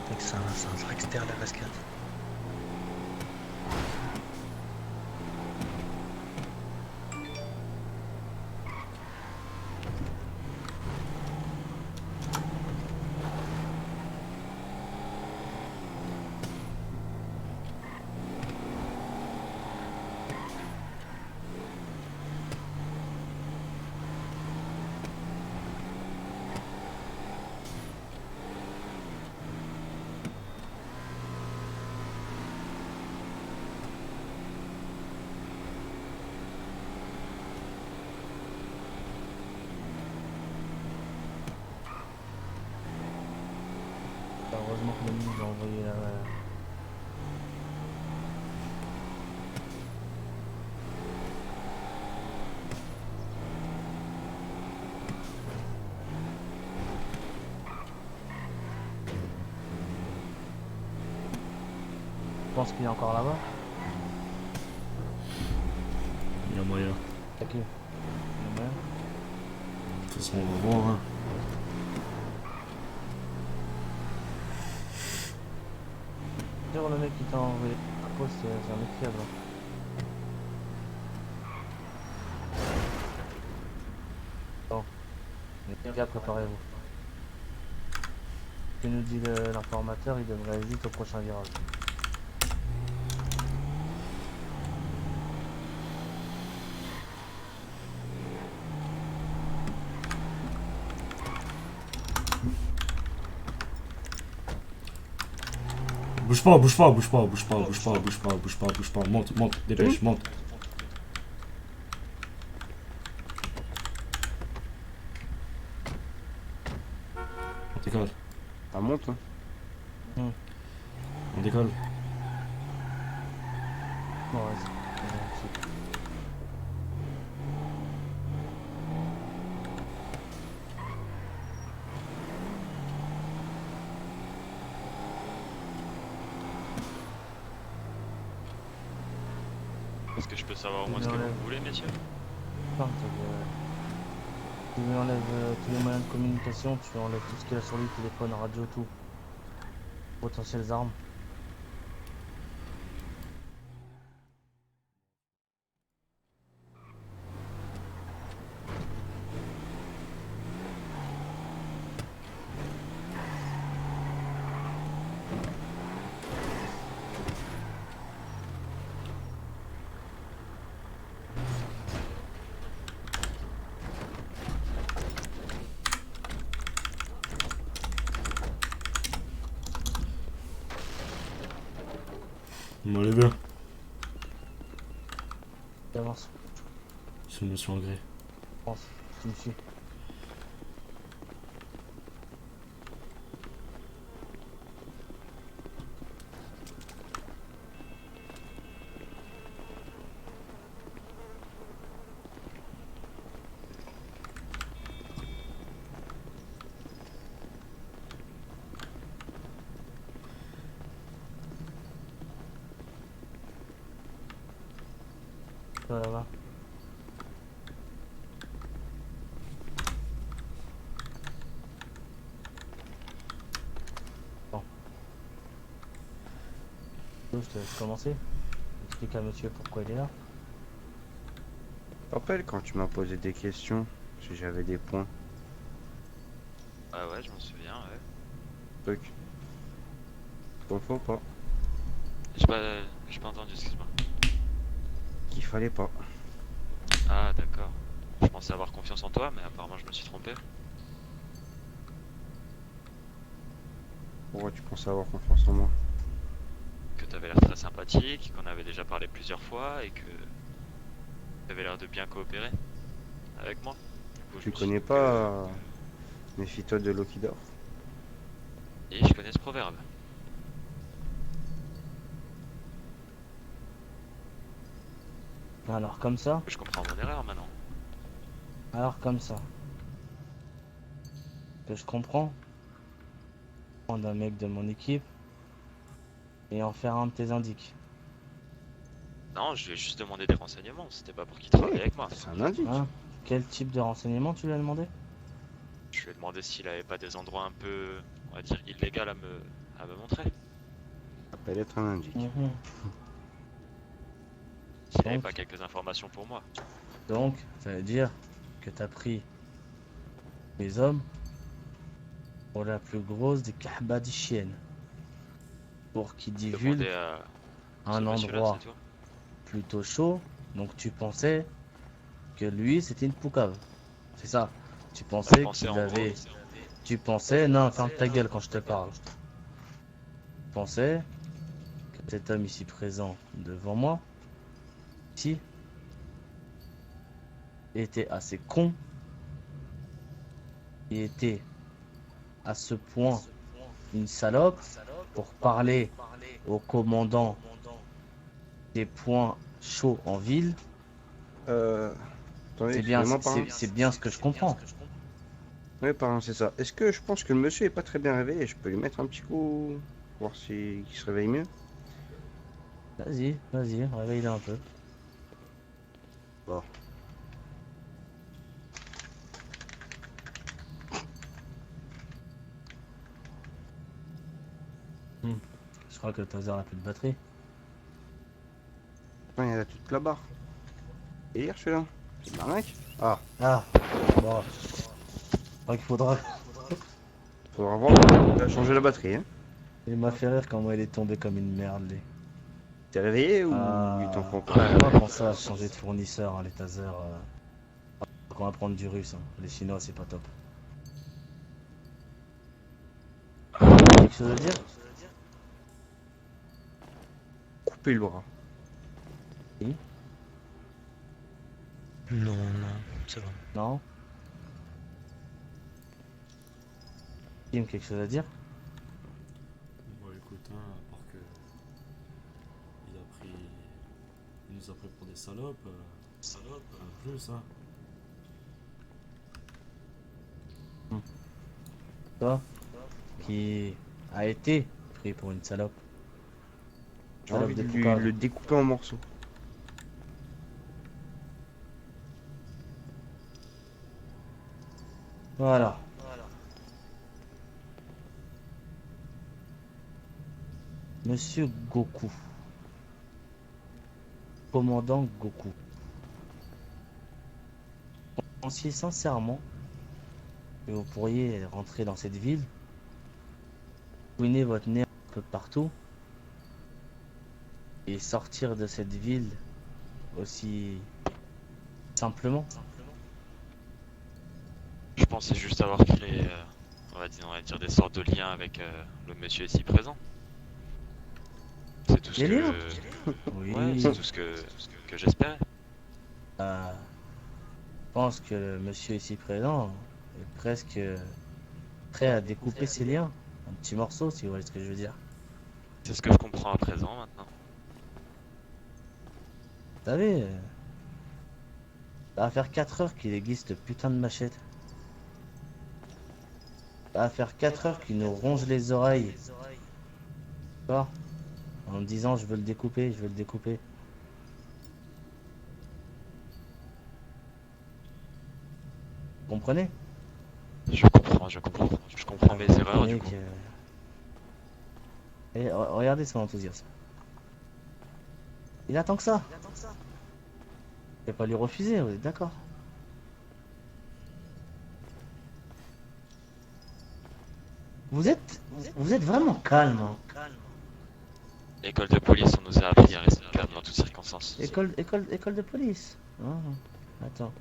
Fait que c'est un dragster la RS4. Heureusement que le nous a envoyé la... Je pense qu'il est encore là-bas. Il y a moyen. Ok. Il y a moyen. De toute façon, on va voir. Hein. Sur le mec qui t'a envoyé la poste, c'est un mec fiable. Bon, les gars, préparez-vous. Que nous dit l'informateur, il devrait aller vite au prochain virage. Bouge pas, bouge pas, bouge pas, bouge pas, bouge pas, bouge pas, bouge pas, bouge pas. Monte, monte, dépêche, monte. On décolle. Ça monte, hein. On décolle. Bon, vas-y. Est-ce que je peux savoir au moins ce que vous voulez, messieurs? Tu lui enlèves tous les moyens de communication, tu enlèves tout ce qu'il a sur lui, téléphone, radio, tout. Potentielles armes. On allez bien. Avance, C'est monsieur Angré. pense, tu me suis. Là-bas. Bon. Je te laisse commencer. Explique à monsieur pourquoi il est là. Tu te rappelles quand tu m'as posé des questions, si j'avais des points, Ah ouais, je m'en souviens, ouais. truc. T'en faut pas. J'ai pas entendu, excuse-moi. Qu'il fallait pas. Ah d'accord. Je pensais avoir confiance en toi, mais apparemment je me suis trompé. Pourquoi tu pensais avoir confiance en moi? Que t'avais l'air très sympathique, qu'on avait déjà parlé plusieurs fois et que t'avais l'air de bien coopérer avec moi. Du coup, je Tu me suis connais dit pas Méfie-toi de l'eau qui dort. Et je connais ce proverbe. Alors comme ça. Je comprends mon erreur maintenant. Alors comme ça. Que je comprends. Prendre un mec de mon équipe. Et en faire un de tes indices. Non, je lui ai juste demandé des renseignements, c'était pas pour qu'il travaille avec moi. C'est un indice. Hein? Quel type de renseignement tu lui as demandé? Je Je lui ai demandé s'il avait pas des endroits un peu, on va dire, illégaux à me montrer. Ça peut être un indice. Mhm. S'il avait Donc- pas quelques informations pour moi. Donc, ça veut dire que t'as pris les hommes pour la plus grosse des kahbas des chiennes. Pour qu'ils divulguent Demander à ce un monsieur-là, endroit c'est tout. plutôt chaud. Donc tu pensais que lui c'était une poucave. C'est ça. Tu Je pensais pensais qu'il en avait. gros, Tu pensais. Non, ferme ta gueule quand je te parle. Tu pensais que cet homme ici présent devant moi, ici, était assez con. Il était à ce point une salope pour parler au commandant des points chauds en ville. Attendez, C'est bien, excusez-moi, parrain. c'est bien ce que je comprends. Oui, parrain, c'est ça. Est-ce que je pense que le monsieur est pas très bien réveillé? Je peux lui mettre un petit coup, voir s'il se réveille mieux. Vas-y, vas-y, réveille-le un peu. Bon. Je crois que le taser n'a plus de batterie. Putain, il y a toute la barre. Et hier, celui-là. C'est de l'arnaque. Ah, Ah, bon. Je crois qu'il faudra. faudra voir. Il a changé la batterie, hein. Il m'a fait rire comment il est tombé comme une merde, lui. T'es réveillé ou Ah, il t'en prend faut pas? vraiment penser à changer de fournisseur, hein, les tasers. On va prendre du russe, hein. Les Chinois, c'est pas top. Quelque chose à dire? Couper le bras. Non, non, c'est bon. Non? Kim, quelque chose à dire? Bon, écoute, hein, à part que. Il a pris. Il nous a pris pour des salopes. En plus, hein. Toi? Qui a été pris pour une salope. J'ai Salope envie de des lui poucaves. le découper en morceaux. Voilà. Monsieur Goku. Commandant Goku. Vous pensiez sincèrement que vous pourriez rentrer dans cette ville, fouiner votre nez un peu partout et sortir de cette ville aussi simplement? Je pensais juste avoir créé, on va dire des sortes de liens avec le monsieur ici présent. C'est tout ce Des liens? que, Oui. ouais, c'est tout ce que j'espérais. Je pense que le monsieur ici présent est presque prêt à découper ses liens. Un petit morceau, si vous voyez ce que je veux dire. C'est ce que je comprends à présent maintenant. Vous savez, ça va faire 4 heures qu'il aiguise cette putain de machette. Ça va faire 4 heures qu'il nous ronge les oreilles. D'accord? En me disant je veux le découper, je veux le découper. Vous comprenez? Je comprends, je comprends. Je comprends mes erreurs du coup. Et regardez son enthousiasme. Il attend que ça. Je vais pas lui refuser, vous êtes d'accord? Vous êtes vraiment calme, hein. École de police, on nous a appris à rester calme dans toutes circonstances. École de police. Ah, attends.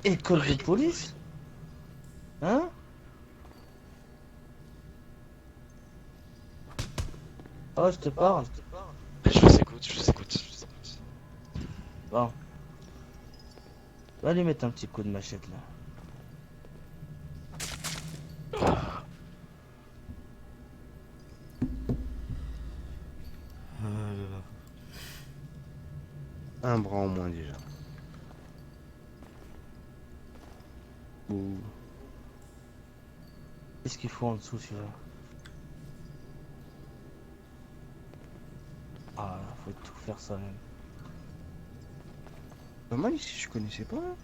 École de police? Hein? Oh, je te parle. Je vous écoute, je vous écoute. Bon. Va lui mettre un petit coup de machette là. Ah là là. Un bras en moins déjà. Ouh. Qu'est-ce qu'il faut en dessous celui-là? Ah, faut tout faire ça même. Pas mal ici, je connaissais pas.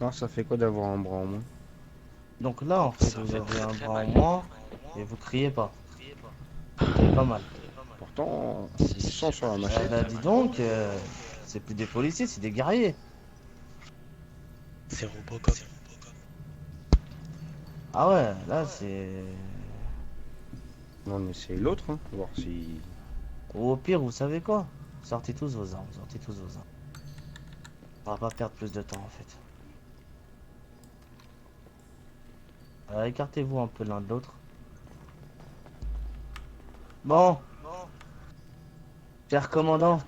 Non, ça fait quoi d'avoir un bras en moins? Donc là, en fait, Ça vous fait avez très, un très bras en mal. moins et vous criez pas. C'est pas mal. Pourtant, Si, du si, sang j'ai sur la pas dit Eh machette. bah très dis mal. donc, c'est plus des policiers, c'est des guerriers. C'est Robocop. Ah ouais, là c'est... On essaie l'autre, hein, voir si... Ou au pire, vous savez quoi? Sortez tous vos armes, sortez tous vos armes. On va pas perdre plus de temps en fait. Écartez-vous un peu l'un de l'autre. Bon, cher commandant,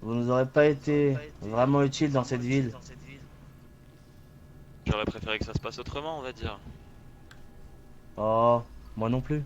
vous nous aurez pas été vraiment utile dans cette ville. J'aurais préféré que ça se passe autrement, on va dire. Oh, moi non plus.